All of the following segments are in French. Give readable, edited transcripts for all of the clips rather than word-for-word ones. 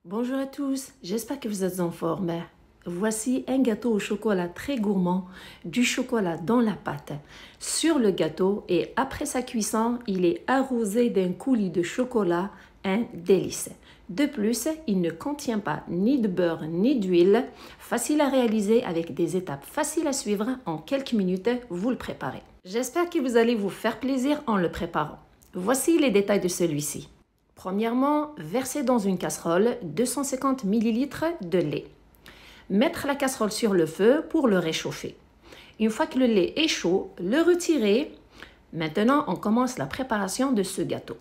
Bonjour à tous, j'espère que vous êtes en forme. Voici un gâteau au chocolat très gourmand, du chocolat dans la pâte. Sur le gâteau et après sa cuisson, il est arrosé d'un coulis de chocolat, un délice. De plus, il ne contient pas ni de beurre ni d'huile. Facile à réaliser avec des étapes faciles à suivre. En quelques minutes, vous le préparez. J'espère que vous allez vous faire plaisir en le préparant. Voici les détails de celui-ci. Premièrement, versez dans une casserole 250 ml de lait. Mettre la casserole sur le feu pour le réchauffer. Une fois que le lait est chaud, le retirer. Maintenant, on commence la préparation de ce gâteau.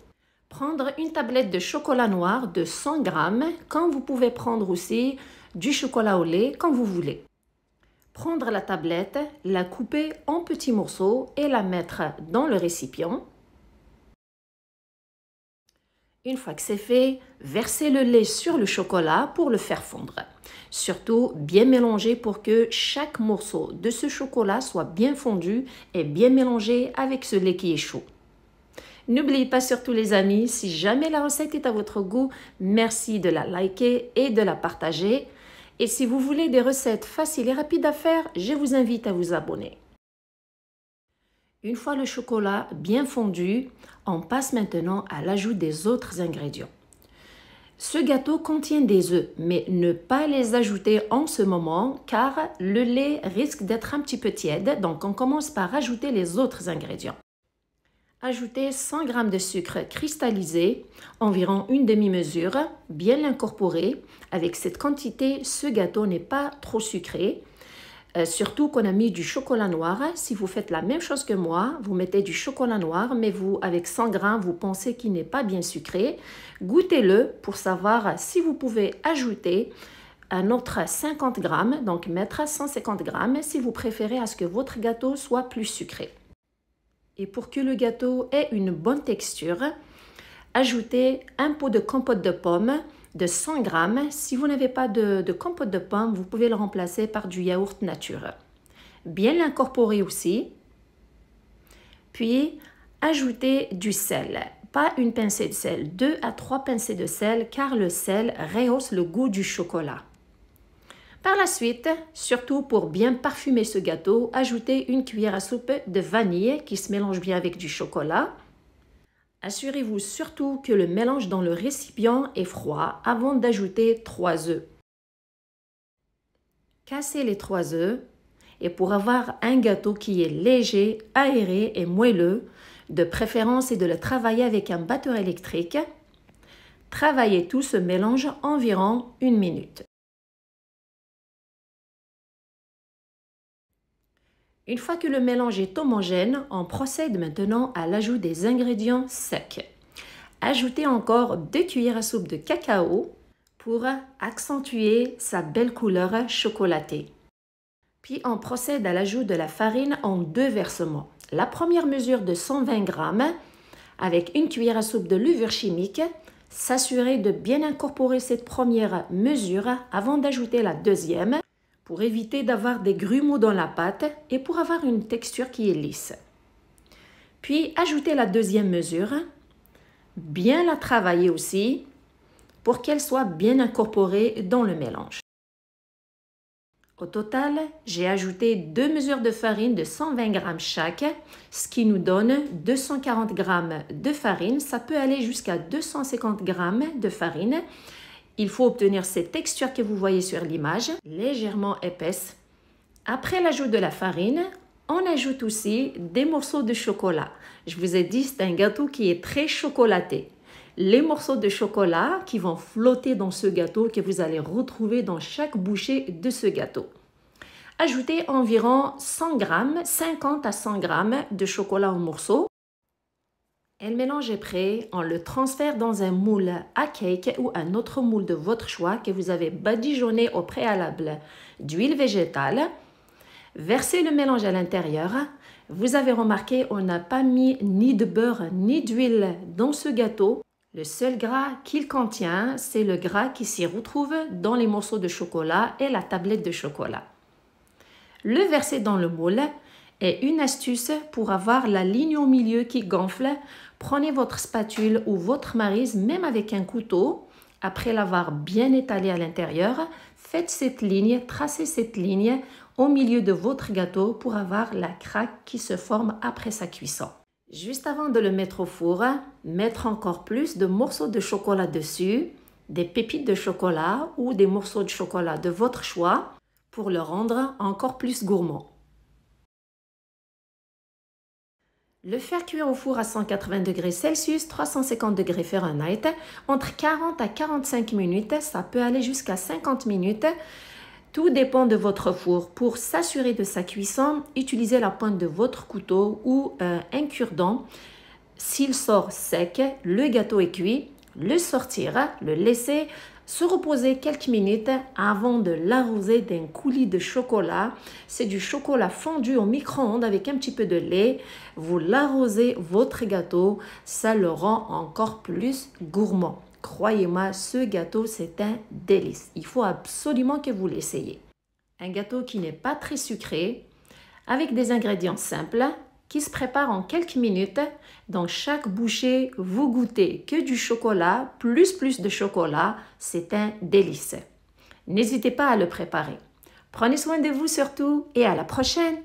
Prendre une tablette de chocolat noir de 100 g, quand vous pouvez prendre aussi du chocolat au lait quand vous voulez. Prendre la tablette, la couper en petits morceaux et la mettre dans le récipient. Une fois que c'est fait, versez le lait sur le chocolat pour le faire fondre. Surtout, bien mélanger pour que chaque morceau de ce chocolat soit bien fondu et bien mélangé avec ce lait qui est chaud. N'oubliez pas surtout les amis, si jamais la recette est à votre goût, merci de la liker et de la partager. Et si vous voulez des recettes faciles et rapides à faire, je vous invite à vous abonner. Une fois le chocolat bien fondu, on passe maintenant à l'ajout des autres ingrédients. Ce gâteau contient des œufs, mais ne pas les ajouter en ce moment car le lait risque d'être un petit peu tiède, donc on commence par ajouter les autres ingrédients. Ajoutez 100 g de sucre cristallisé, environ une demi-mesure, bien l'incorporer. Avec cette quantité, ce gâteau n'est pas trop sucré. Surtout qu'on a mis du chocolat noir. Si vous faites la même chose que moi, vous mettez du chocolat noir, mais vous, avec 100 g, vous pensez qu'il n'est pas bien sucré. Goûtez-le pour savoir si vous pouvez ajouter un autre 50 g, donc mettre 150 g si vous préférez à ce que votre gâteau soit plus sucré. Et pour que le gâteau ait une bonne texture, ajoutez un pot de compote de pommes de 100 g. Si vous n'avez pas de compote de pommes, vous pouvez le remplacer par du yaourt nature. Bien l'incorporer aussi. Puis, ajoutez du sel. Pas une pincée de sel, 2 à 3 pincées de sel, car le sel rehausse le goût du chocolat. Par la suite, surtout pour bien parfumer ce gâteau, ajoutez une cuillère à soupe de vanille qui se mélange bien avec du chocolat. Assurez-vous surtout que le mélange dans le récipient est froid avant d'ajouter 3 œufs. Cassez les 3 œufs et pour avoir un gâteau qui est léger, aéré et moelleux, de préférence et de le travailler avec un batteur électrique, travaillez tout ce mélange environ 1 minute. Une fois que le mélange est homogène, on procède maintenant à l'ajout des ingrédients secs. Ajoutez encore 2 cuillères à soupe de cacao pour accentuer sa belle couleur chocolatée. Puis on procède à l'ajout de la farine en 2 versements. La première mesure de 120 g avec une cuillère à soupe de levure chimique. S'assurer de bien incorporer cette première mesure avant d'ajouter la deuxième, pour éviter d'avoir des grumeaux dans la pâte et pour avoir une texture qui est lisse. Puis, ajoutez la deuxième mesure, bien la travailler aussi pour qu'elle soit bien incorporée dans le mélange. Au total, j'ai ajouté 2 mesures de farine de 120 g chaque, ce qui nous donne 240 g de farine. Ça peut aller jusqu'à 250 g de farine. Il faut obtenir cette texture que vous voyez sur l'image, légèrement épaisse. Après l'ajout de la farine, on ajoute aussi des morceaux de chocolat. Je vous ai dit, c'est un gâteau qui est très chocolaté. Les morceaux de chocolat qui vont flotter dans ce gâteau que vous allez retrouver dans chaque bouchée de ce gâteau. Ajoutez environ 100 g, 50 à 100 g de chocolat en morceaux. Et le mélange est prêt, on le transfère dans un moule à cake ou un autre moule de votre choix que vous avez badigeonné au préalable d'huile végétale. Versez le mélange à l'intérieur. Vous avez remarqué, on n'a pas mis ni de beurre ni d'huile dans ce gâteau. Le seul gras qu'il contient, c'est le gras qui s'y retrouve dans les morceaux de chocolat et la tablette de chocolat. Le verser dans le moule. Et une astuce pour avoir la ligne au milieu qui gonfle, prenez votre spatule ou votre maryse, même avec un couteau, Après l'avoir bien étalé à l'intérieur, faites cette ligne, tracez cette ligne au milieu de votre gâteau pour avoir la craque qui se forme après sa cuisson. Juste avant de le mettre au four, mettre encore plus de morceaux de chocolat dessus, des pépites de chocolat ou des morceaux de chocolat de votre choix pour le rendre encore plus gourmand. Le faire cuire au four à 180 degrés Celsius, 350 degrés Fahrenheit, entre 40 à 45 minutes, ça peut aller jusqu'à 50 minutes. Tout dépend de votre four. Pour s'assurer de sa cuisson, utilisez la pointe de votre couteau ou un cure-dent. S'il sort sec, le gâteau est cuit. Le sortir, le laisser se reposer quelques minutes avant de l'arroser d'un coulis de chocolat. C'est du chocolat fondu au micro-ondes avec un petit peu de lait. Vous l'arrosez votre gâteau, ça le rend encore plus gourmand. Croyez-moi, ce gâteau, c'est un délice. Il faut absolument que vous l'essayiez. Un gâteau qui n'est pas très sucré, avec des ingrédients simples, qui se prépare en quelques minutes. Dans chaque bouchée, vous goûtez que du chocolat, plus de chocolat. C'est un délice. N'hésitez pas à le préparer. Prenez soin de vous surtout et à la prochaine!